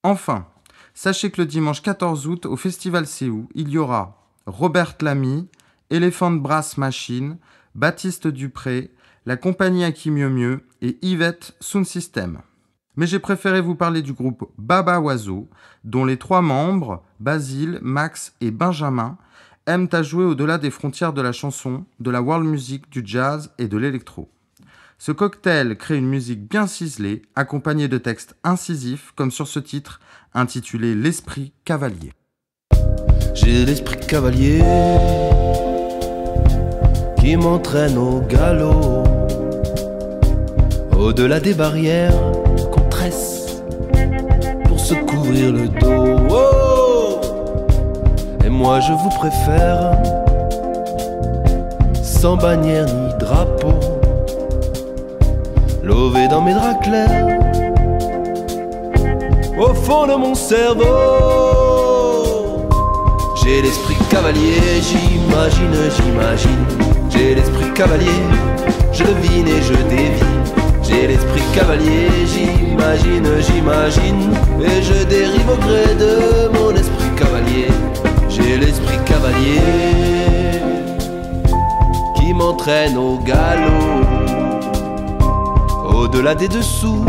Enfin, sachez que le dimanche 14 août, au Festival Seou, il y aura Robert Lamy, Elephant Brass Machine, Baptiste Dupré, la compagnie Aki Mieux Mieux et Yvette Sound System. Mais j'ai préféré vous parler du groupe Baba Oiseau, dont les 3 membres, Basile, Max et Benjamin, aiment à jouer au-delà des frontières de la chanson, de la world music, du jazz et de l'électro. Ce cocktail crée une musique bien ciselée, accompagnée de textes incisifs, comme sur ce titre, intitulé L'Esprit Cavalier. J'ai l'esprit cavalier qui m'entraîne au galop, au-delà des barrières qu'on tresse pour se couvrir le dos. Oh, et moi je vous préfère sans bannière ni drapeau, lové dans mes draps clairs, au fond de mon cerveau. J'ai l'esprit cavalier, j'imagine. J'ai l'esprit cavalier, je devine et je dévie. J'ai l'esprit cavalier, j'imagine. Et je dérive au gré de mon esprit cavalier. J'ai l'esprit cavalier qui m'entraîne au galop, au-delà des dessous,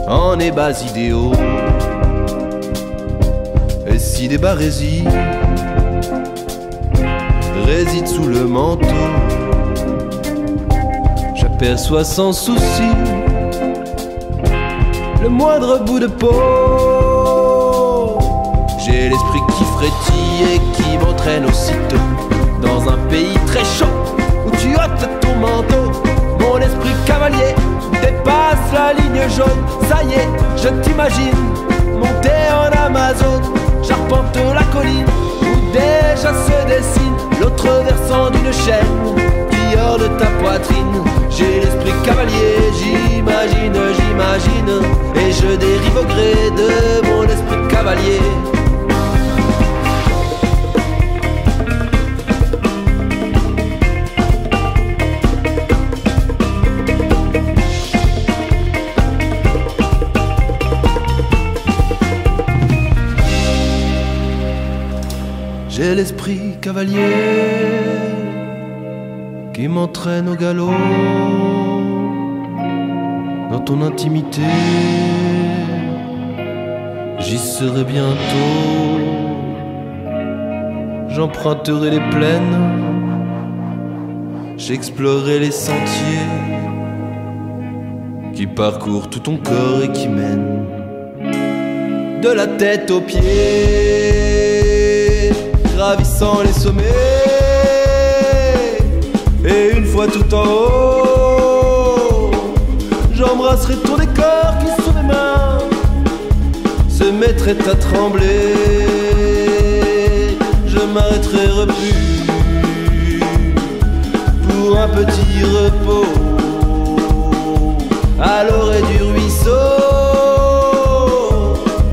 en ébats idéaux. Et si des barésies résident sous le manteau, j'aperçois sans souci le moindre bout de peau. J'ai l'esprit qui frétille et qui m'entraîne aussitôt dans un pays très chaud où tu ôtes ton manteau. Mon esprit cavalier dépasse la ligne jaune. Ça y est, je t'imagine monter en Amazon. J'arpente la colline où déjà se dessine l'autre versant d'une chaîne qui orne ta poitrine. J'ai l'esprit cavalier, j'imagine. Et je dérive au gré de mon esprit cavalier. J'ai l'esprit cavalier qui m'entraîne au galop dans ton intimité. J'y serai bientôt. J'emprunterai les plaines, j'explorerai les sentiers qui parcourent tout ton corps et qui mènent de la tête aux pieds, gravissant les sommets. Et une fois tout en haut, j'embrasserai ton décor qui sous mes mains se mettrait à trembler. Je m'arrêterai repu pour un petit repos à l'orée du ruisseau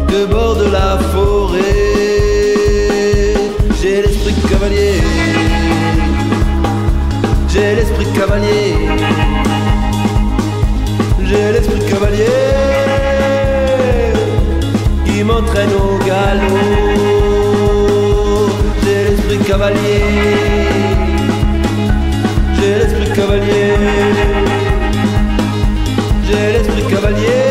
que borde la forêt. J'ai l'esprit cavalier, j'ai l'esprit cavalier, j'ai l'esprit cavalier qui m'entraîne au galop. J'ai l'esprit cavalier, j'ai l'esprit cavalier, j'ai l'esprit cavalier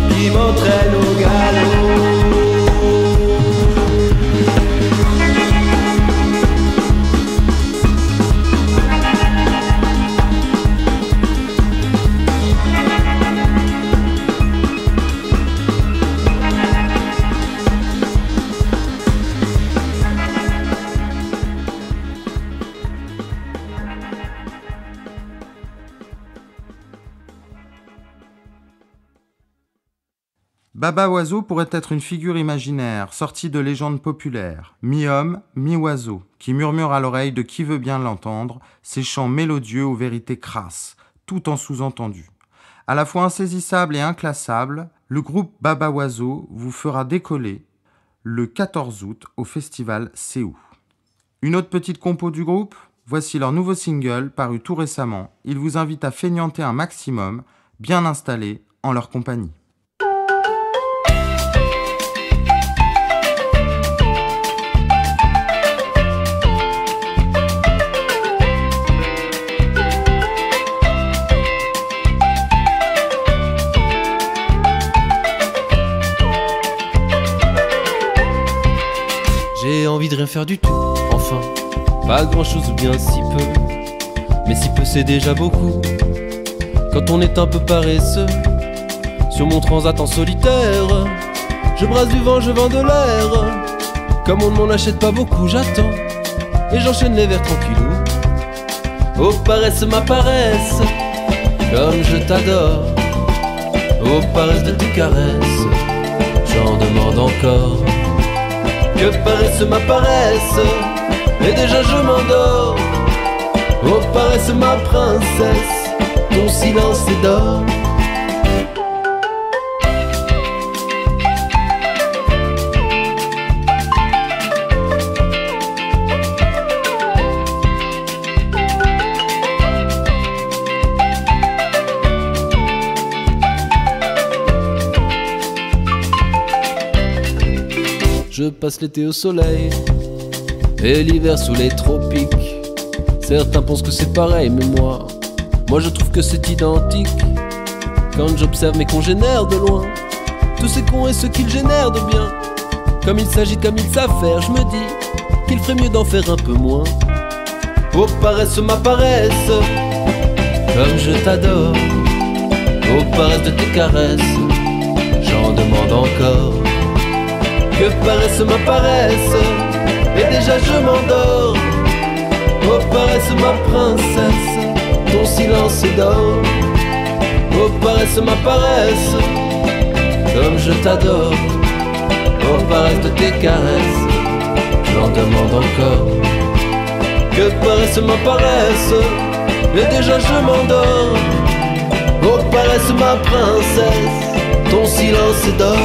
qui m'entraîne au galop. Baba Oiseau pourrait être une figure imaginaire, sortie de légendes populaires, mi-homme, mi-oiseau, qui murmure à l'oreille de qui veut bien l'entendre, ses chants mélodieux aux vérités crasses, tout en sous-entendu. À la fois insaisissable et inclassable, le groupe Baba Oiseau vous fera décoller le 14 août au festival Seou. Une autre petite compo du groupe, voici leur nouveau single paru tout récemment. Il vous invite à feignanter un maximum. bien installés en leur compagnie. J'ai envie de rien faire du tout, enfin, pas grand chose ou bien si peu. Mais si peu c'est déjà beaucoup, quand on est un peu paresseux. Sur mon transat en solitaire, je brasse du vent, je vends de l'air. Comme on ne m'en achète pas beaucoup, j'attends et j'enchaîne les verres tranquillou. Oh paresse ma paresse, comme je t'adore. Oh paresse de tes caresses, j'en demande encore. Que paresse ma paresse, et déjà je m'endors. Oh paresse ma princesse, ton silence est d'or. Je passe l'été au soleil et l'hiver sous les tropiques. Certains pensent que c'est pareil, mais moi je trouve que c'est identique. Quand j'observe mes congénères de loin, tous ces cons et ceux qu'ils génèrent de bien, comme il s'agit, comme ils savent faire, je me dis qu'il ferait mieux d'en faire un peu moins. Oh paresse ma paresse, comme je t'adore. Oh paresse de tes caresses, j'en demande encore. Que paresse ma paresse, et déjà je m'endors. Oh paresse ma princesse, ton silence est d'or. Oh paresse ma paresse, comme je t'adore. Oh paresse de tes caresses, j'en demande encore. Que paresse ma paresse, et déjà je m'endors. Oh paresse ma princesse, ton silence est d'or.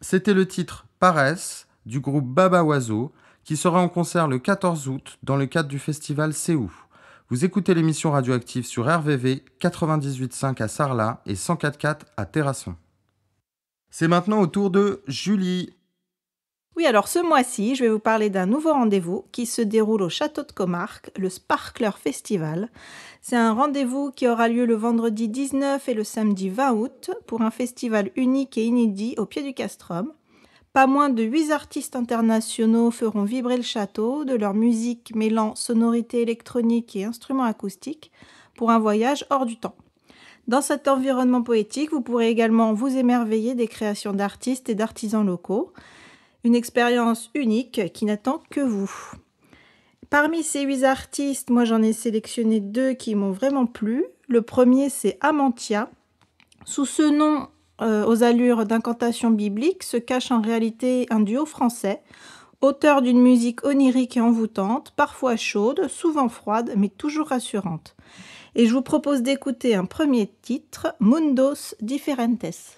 C'était le titre Paresse du groupe Baba Oiseau qui sera en concert le 14 août dans le cadre du festival Céou. Vous écoutez l'émission radioactive sur RVV 98.5 à Sarlat et 104.4 à Terrasson. C'est maintenant au tour de Julie. Oui, alors ce mois-ci, je vais vous parler d'un nouveau rendez-vous qui se déroule au Château de Comarque, le Sparkler Festival. C'est un rendez-vous qui aura lieu le vendredi 19 et le samedi 20 août pour un festival unique et inédit au pied du Castrum. Pas moins de 8 artistes internationaux feront vibrer le château de leur musique mêlant sonorités électroniques et instruments acoustiques pour un voyage hors du temps. Dans cet environnement poétique, vous pourrez également vous émerveiller des créations d'artistes et d'artisans locaux. Une expérience unique qui n'attend que vous. Parmi ces 8 artistes, moi j'en ai sélectionné 2 qui m'ont vraiment plu. Le premier c'est Amantia. Sous ce nom, aux allures d'incantation biblique, se cache en réalité un duo français, auteur d'une musique onirique et envoûtante, parfois chaude, souvent froide, mais toujours rassurante. Et je vous propose d'écouter un premier titre, Mundos Diferentes.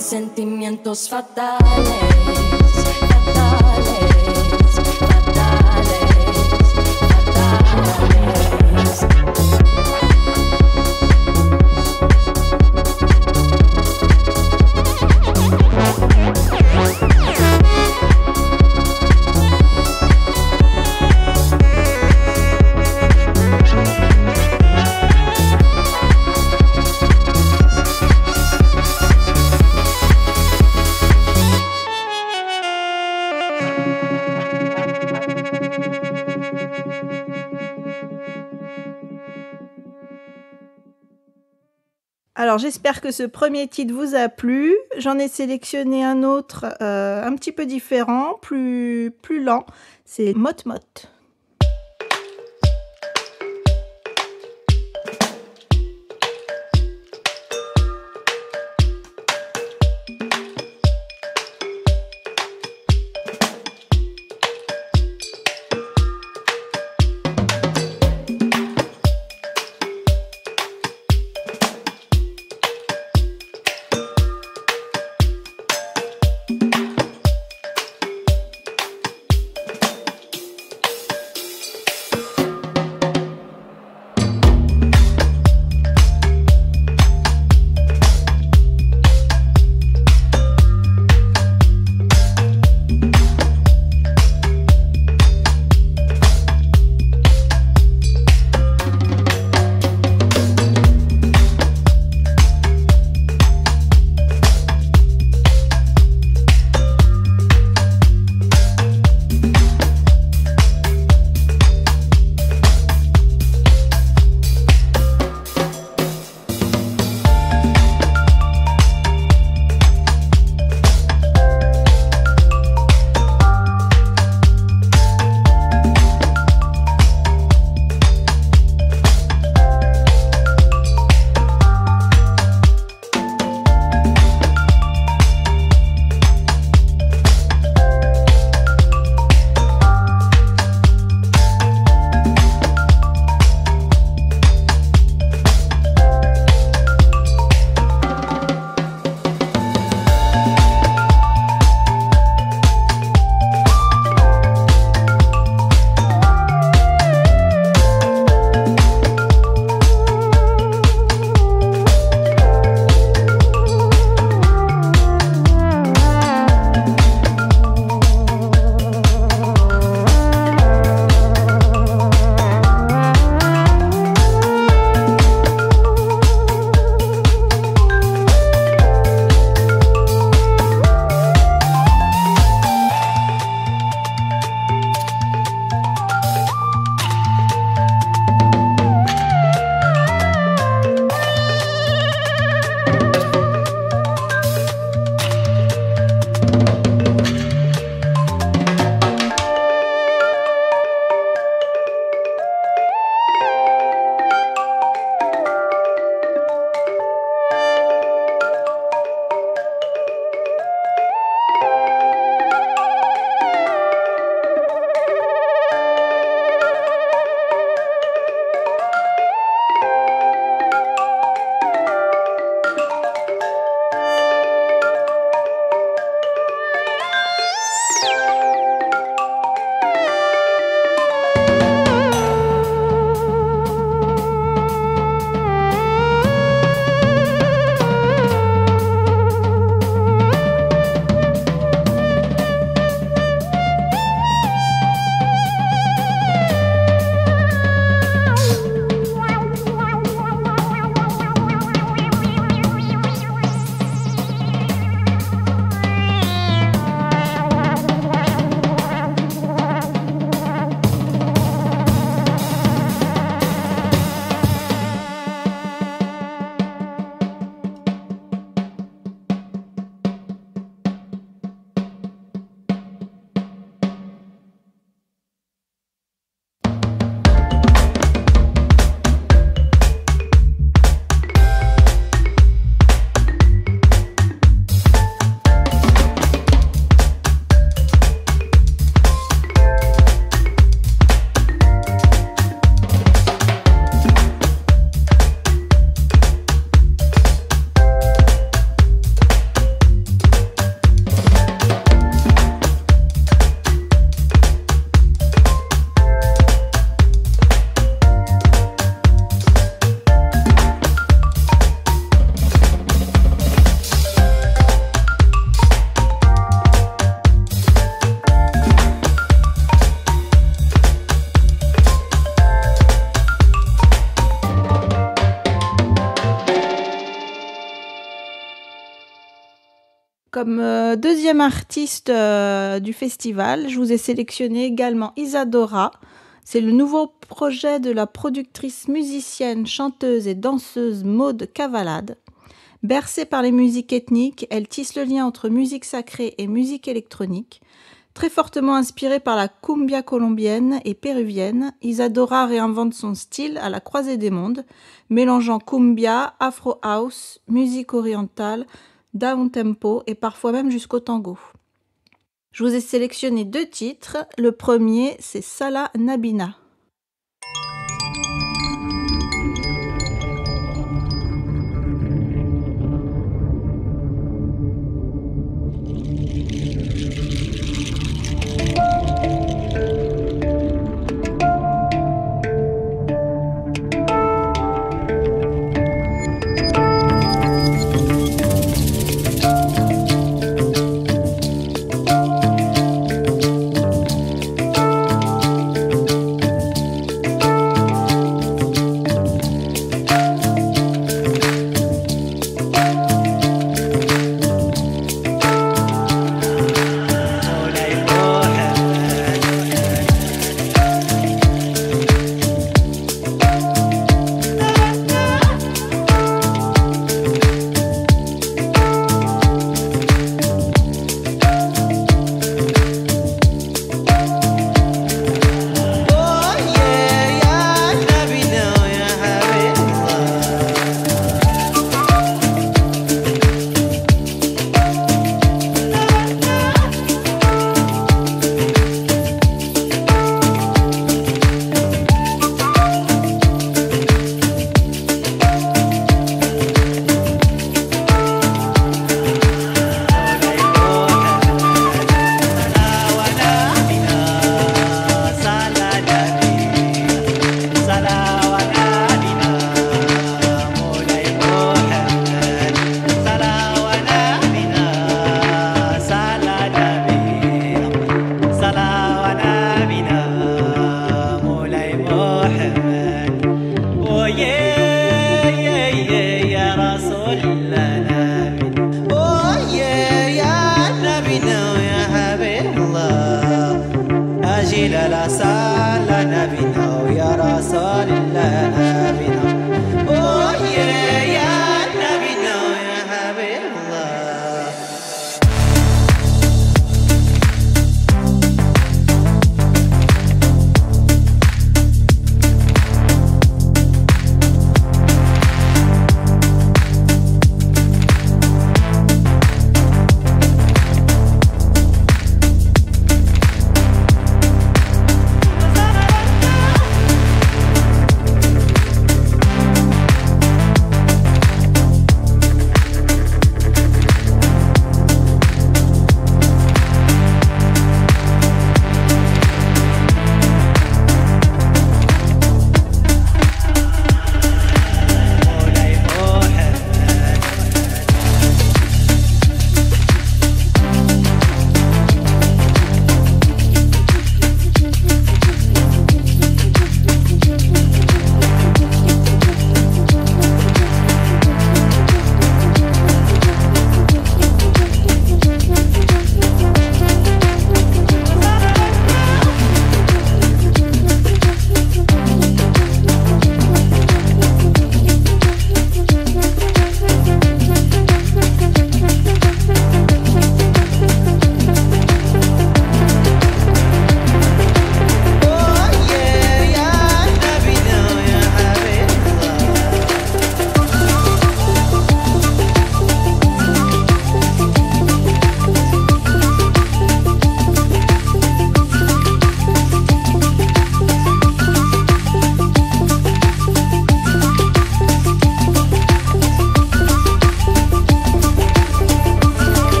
Sentimientos fatales, fatales, fatales, Alors j'espère que ce premier titre vous a plu. J'en ai sélectionné un autre un petit peu différent, plus lent. C'est Mot Mot. Comme deuxième artiste du festival, je vous ai sélectionné également Isadora. C'est le nouveau projet de la productrice musicienne, chanteuse et danseuse Maud Cavalade. Bercée par les musiques ethniques, elle tisse le lien entre musique sacrée et musique électronique. Très fortement inspirée par la cumbia colombienne et péruvienne, Isadora réinvente son style à la croisée des mondes, mélangeant cumbia, afro house, musique orientale, down-tempo et parfois même jusqu'au tango. Je vous ai sélectionné 2 titres. Le premier, c'est Sala Nabina.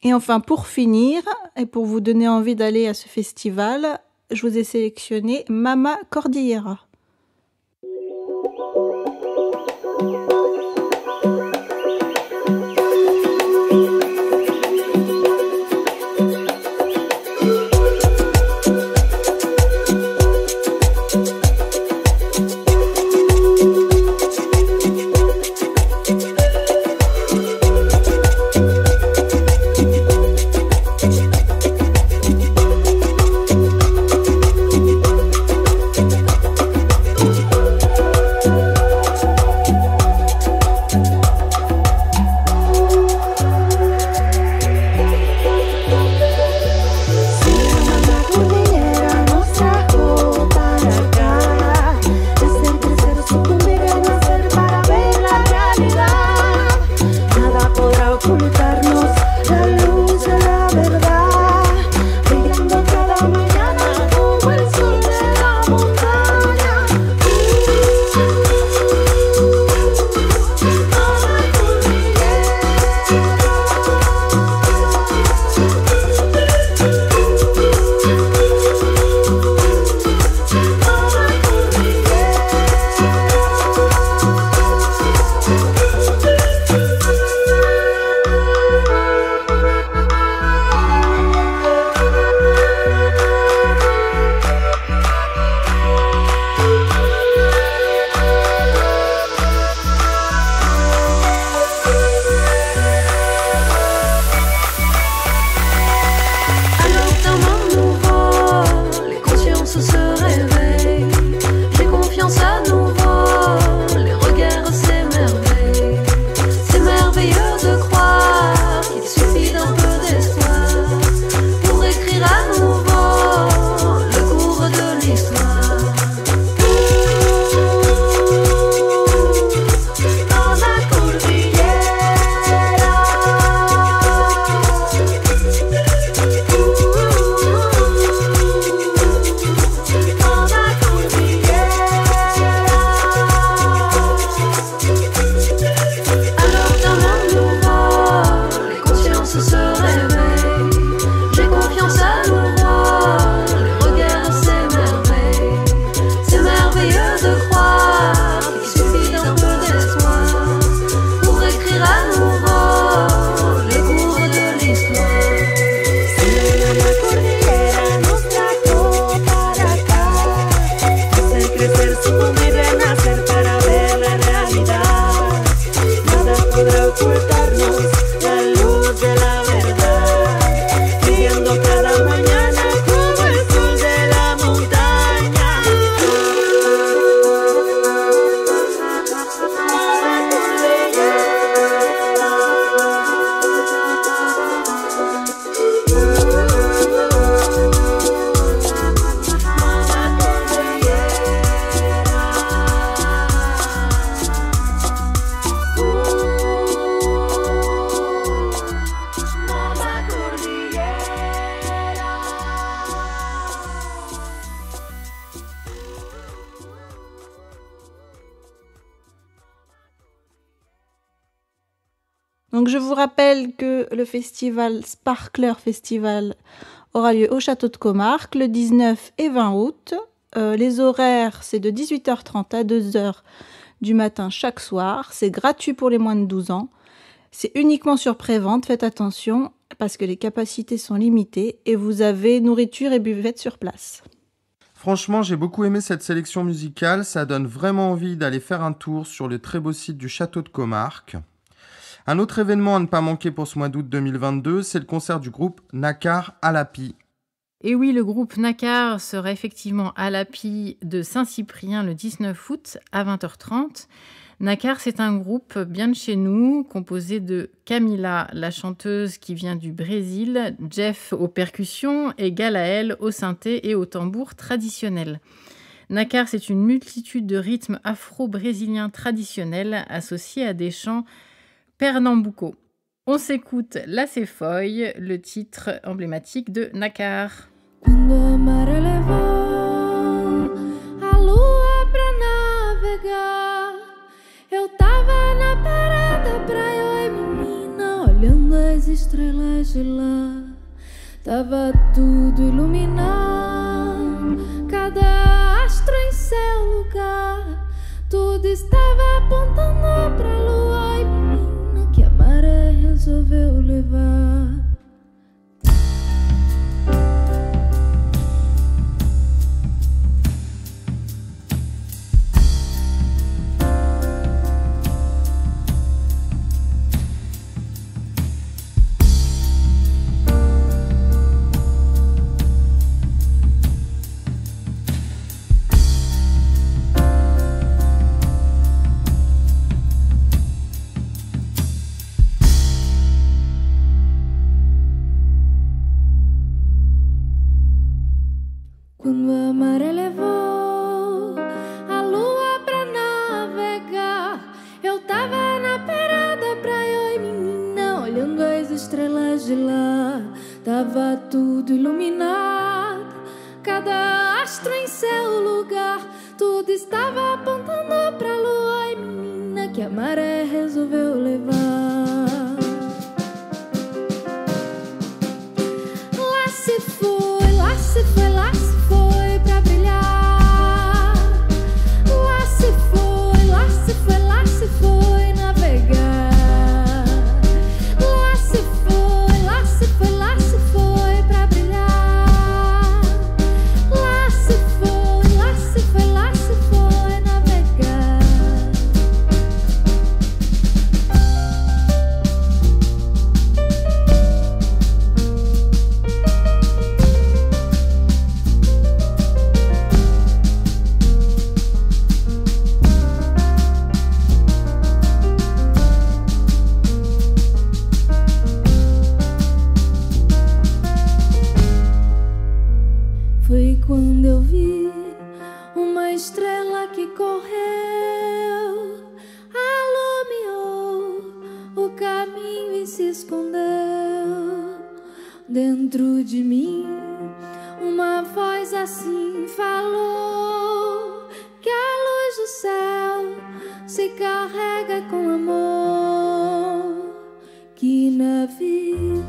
Et enfin, pour finir, et pour vous donner envie d'aller à ce festival, je vous ai sélectionné Mama Cordillera. Donc je vous rappelle que le festival Sparkler Festival aura lieu au Château de Comarque le 19 et 20 août. Les horaires, c'est de 18h30 à 2h du matin chaque soir. C'est gratuit pour les moins de 12 ans. C'est uniquement sur prévente, faites attention parce que les capacités sont limitées et vous avez nourriture et buvette sur place. Franchement, j'ai beaucoup aimé cette sélection musicale. Ça donne vraiment envie d'aller faire un tour sur le très beau site du Château de Comarque. Un autre événement à ne pas manquer pour ce mois d'août 2022, c'est le concert du groupe Nakar à l'Api. Et oui, le groupe Nakar sera effectivement à l'Api de Saint-Cyprien le 19 août à 20h30. Nakar, c'est un groupe bien de chez nous, composé de Camila, la chanteuse qui vient du Brésil, Jeff aux percussions et Galaël au synthé et au tambour traditionnel. Nakar, c'est une multitude de rythmes afro-brésiliens traditionnels associés à des chants pernambuco. On s'écoute La Cefoy, le titre emblématique de Nakar. Quando a maré levou a lua pra navegar, eu tava na beira da praia, oi menina, olhando as estrelas de lá. Tava tudo iluminado, cada astro em seu lugar. Tudo estava apontando pra lua. Ai, menina, que a maré resolveu levar. Quando a maré levou a lua pra navegar, eu tava na beira da praia, oi menina, olhando as estrelas de lá. Tava tudo iluminado, cada astro em seu lugar. Tudo estava apontando pra lua, oi menina, que a maré resolveu levar. Lá se foi, lá se foi, lá se foi pra brilhar. Lá se foi, lá se foi, lá se foi navegar. Lá se foi, lá se foi, lá se foi pra brilhar. Lá se foi, lá se foi, lá se foi navegar. Foi quando eu vi uma estrela que correu, alumiou o caminho e se escondeu. Dentro de mim, uma voz assim falou: que a luz do céu se carrega com amor, que na vida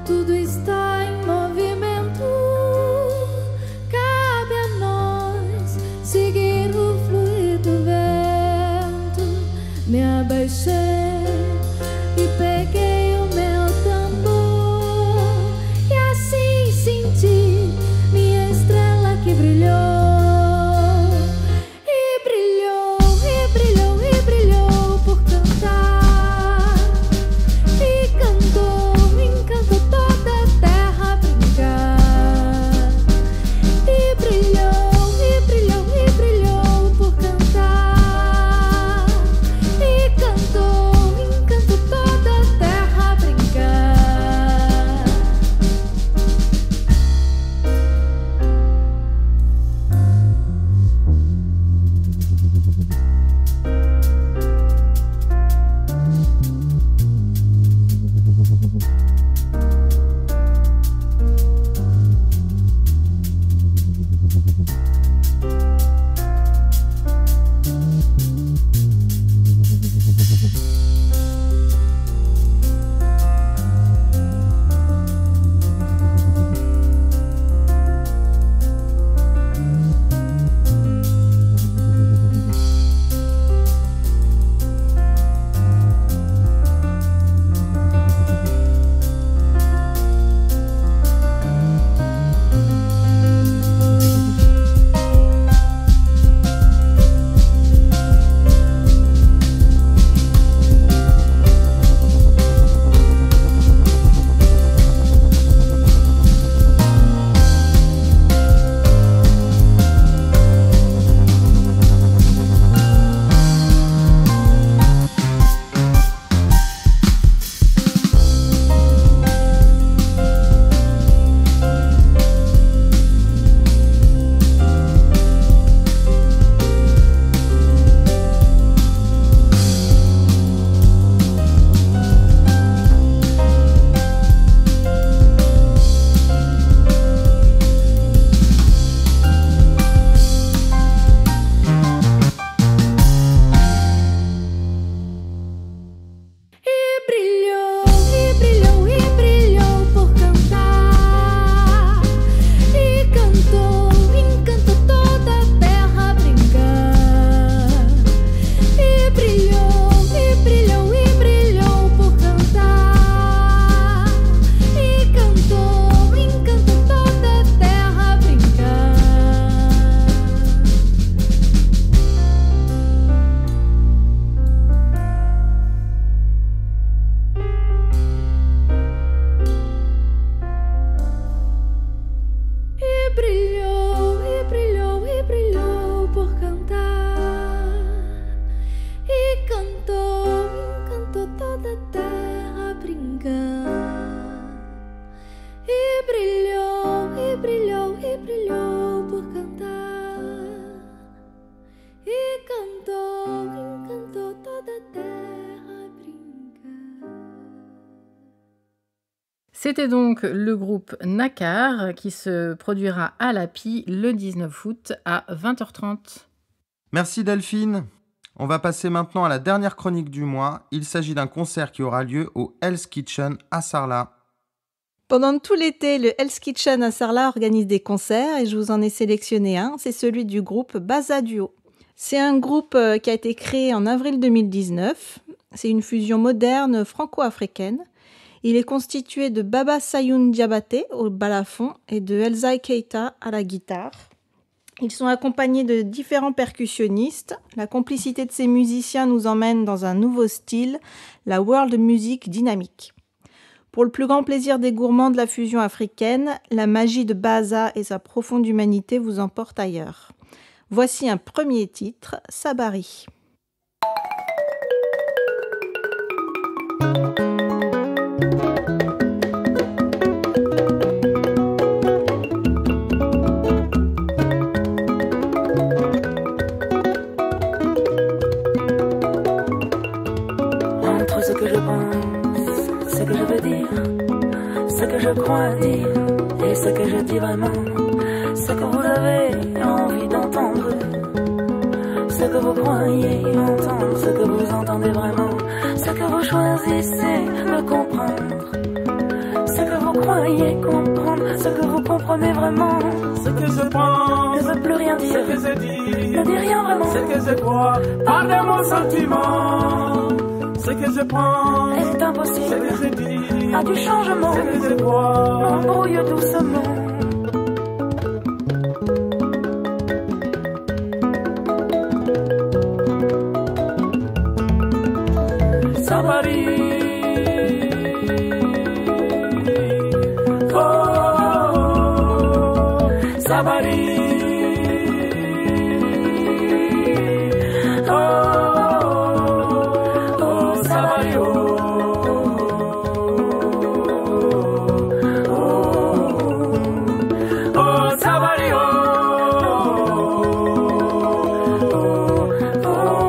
tudo está em movimento. Cabe a nós seguir o fluir do vento. Me abaixei e peguei o meu tambor, e assim senti minha estrela que brilhou. E brilhou, e brilhou, e brilhou por cantar. E cantou, encantou toda a terra a brincar. E brilhou, e brilhou, e brilhou por cantar. E cantou, C'était donc le groupe Nakar qui se produira à l'API le 19 août à 20h30. Merci Delphine. On va passer maintenant à la dernière chronique du mois. Il s'agit d'un concert qui aura lieu au Hell's Kitchen à Sarlat. Pendant tout l'été, le Hell's Kitchen à Sarlat organise des concerts et je vous en ai sélectionné un, c'est celui du groupe Baza Duo. C'est un groupe qui a été créé en avril 2019. C'est une fusion moderne franco-africaine. Il est constitué de Baba Sayoun Diabaté au balafon et de Elzai Keita à la guitare. Ils sont accompagnés de différents percussionnistes. La complicité de ces musiciens nous emmène dans un nouveau style, la world music dynamique. Pour le plus grand plaisir des gourmands de la fusion africaine, la magie de Baza et sa profonde humanité vous emportent ailleurs. Voici un premier titre, Sabari. Entre ce que je pense, ce que je veux dire, ce que je crois dire et ce que je dis vraiment, ce que vous avez envie d'entendre, ce que vous croyez entendre, ce que vous entendez vraiment, ce que vous choisissez de comprendre, ce que vous croyez comprendre, ce que vous comprenez vraiment, Ce que je pense, ne veut plus rien dire, ce que je dis, ne dit rien vraiment, ce que je crois, par de mon sentiment. Ce que je pense, est ce impossible, que je dis, a du changement, ce que je crois. embrouille doucement. Sabari, oh, Sabari, oh, oh, Sabari, oh, oh, oh, Sabari, oh, oh, oh.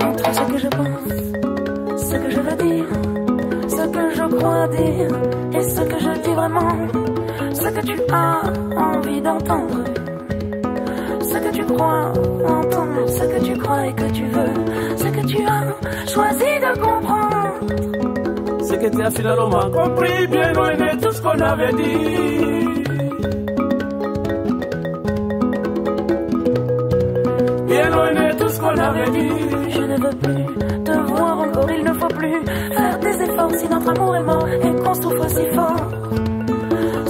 Entre ce que je pense, ce que je veux dire, ce que je crois dire et ce que je dis vraiment, ce que tu as envie d'entendre, ce que tu crois entendre, ce que tu crois et que tu veux, ce que tu as choisi de comprendre. Ce que tu as finalement compris, bien loin de tout ce qu'on avait dit. Bien loin de tout ce qu'on avait dit. Je ne veux plus te voir encore, il ne faut plus faire des efforts si notre amour est mort et qu'on souffre si fort.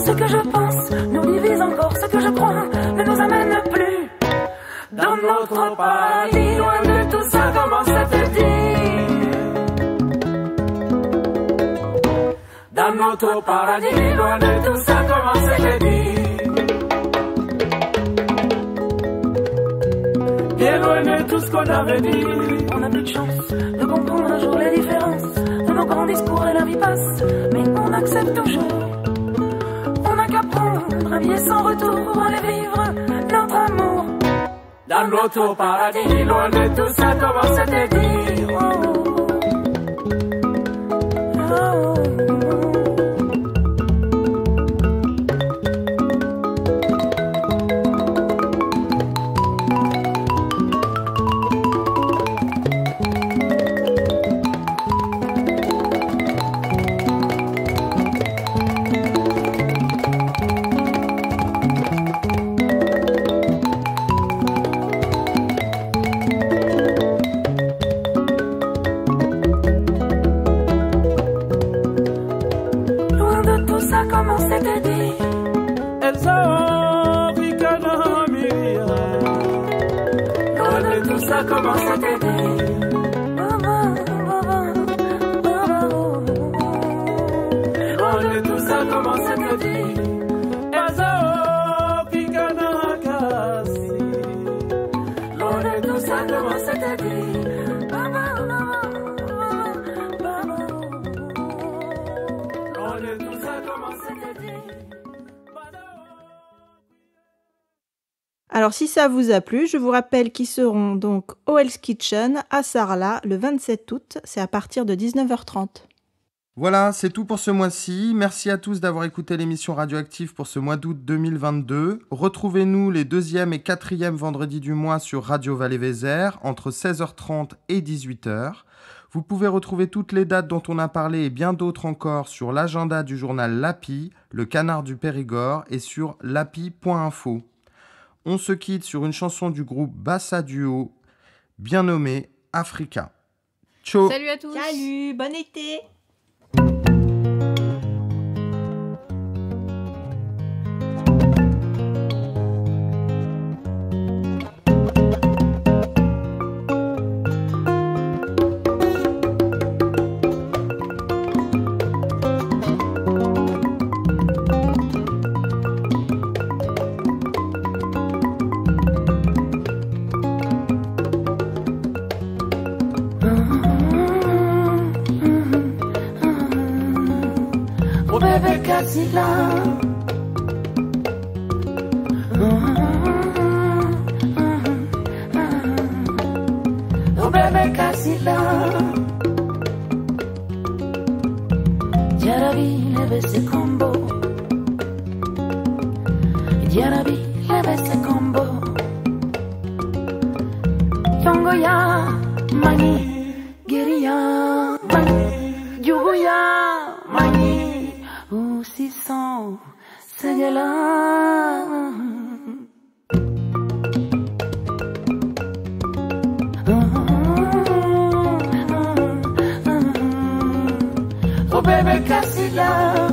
Ce que je pense nous divise encore, ce que je crois ne nous amène plus Dans notre paradis, loin de tout ça, comment ça te dit? Dans notre paradis, loin de tout ça, comment ça te dit? Bien loin de tout ce qu'on avait dit. On n'a plus de chance de comprendre un jour les différences de nos grands discours et la vie passe, mais on accepte toujours. On n'a qu'à prendre un billet sans retour pour aller vivre notre amour. Dans notre paradis, loin de tout ça, comment ça te dit? Oh, oh, oh. Alors si ça vous a plu, je vous rappelle qu'ils seront donc au Hell's Kitchen à Sarlat le 27 août, c'est à partir de 19h30. Voilà, c'est tout pour ce mois-ci. Merci à tous d'avoir écouté l'émission Radioactive pour ce mois d'août 2022. Retrouvez-nous les 2e et 4e vendredis du mois sur Radio Vallée-Vézère entre 16h30 et 18h. Vous pouvez retrouver toutes les dates dont on a parlé et bien d'autres encore sur l'agenda du journal L'Api, le Canard du Périgord et sur lapi.info. On se quitte sur une chanson du groupe Bassa Duo, bien nommée Africa. Ciao. Salut à tous. Salut, bon été. Oh bébé Cassila, Yarabi leve ese combo, Yarabi leve ese combo, Yongo ya mani, Geria mani, Yugo ya mani, aussi sans Segela. Oh bébé Cassila,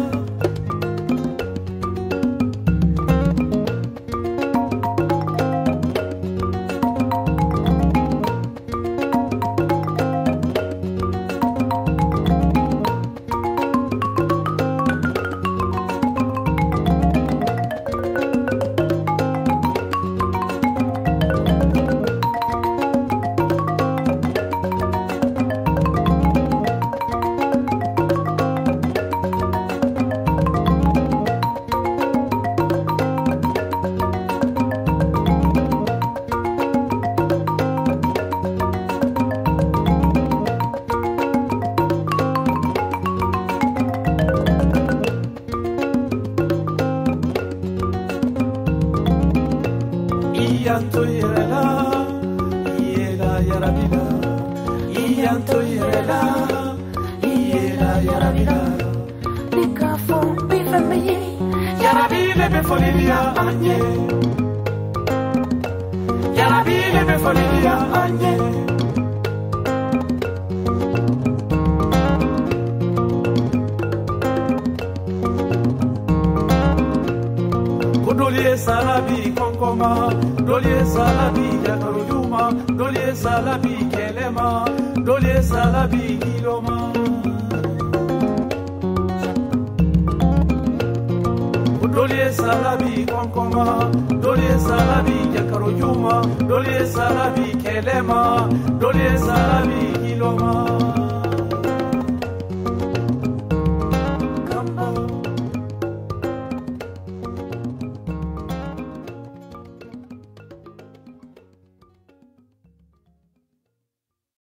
Iyanto yerela, yera yarabila. Iyanto yerela, yera yarabila. Nikafo bifamiye, Yarabile be folilia anye. Yarabile be folilia anye. Dolie salabi konkoma, dolie salabi yakaruyuma, dolie salabi kelema, dolie salabi kiloma. Dolie salabi konkoma, dolie salabi yakaruyuma, dolie salabi kelema, dolie salabi kiloma.